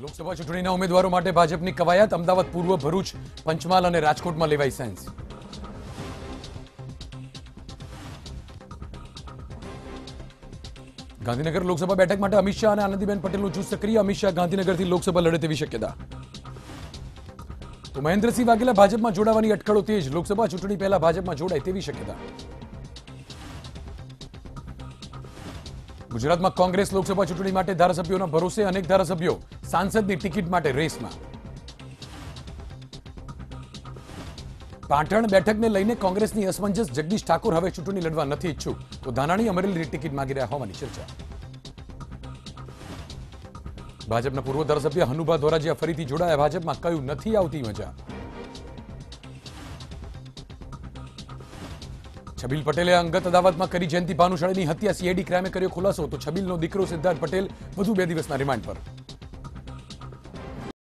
લોકસભા ચૂંટણીના ઉમેદવારો માટે ભાજપની કવાયત અમદાવાદ પૂર્વ ભરૂચ પંચમહાલ અને રાજકોટમાં લેવાઈ સેન્સ ગાંધીનગર લોકસભા બેઠક માટે અમિત શાહ અને આનંદીબેન પટેલનું જૂથ સક્રિય અમિત શાહ ગાંધીનગરથી લોકસભા લડે તેવી શક્યતા તો મહેન્દ્રસિંહ વાઘેલા ભાજપમાં જોડાવાની અટકળો તેજ લોકસભા ચૂંટણી પહેલા ભાજપમાં જોડાય તેવી શક્યતા ગુજરાતમાં કોંગ્રેસ લોકસભા ચૂંટણી માટે ધારાસભ્યોના ભરોસે અનેક ધારાસભ્યો સાંસદની ટિકિટ માટે રેસમાં પાટણ બેઠકને લઈને કોંગ્રેસની અસમંજસ જગદીશ ઠાકોર હવે ચૂંટણી લડવા નથી ઈચ્છુક તો ધાનાણી અમરેલીની ટિકિટ માંગી રહ્યા હોવાની ચર્ચા ભાજપના પૂર્વ ધારાસભ્ય હનુભા ધોરાજીયા ફરીથી જોડાયા ભાજપમાં કયું નથી આવતી મજા છબીલ પટેલે અંગત અદાવતમાં કરી જયંતિ ભાનુશાળીની હત્યા સીઆઈડી ક્રાઇમે કર્યો ખુલાસો તો છબીલનો દીકરો સિદ્ધાર્થ પટેલ વધુ 2 દિવસના રિમાન્ડ પર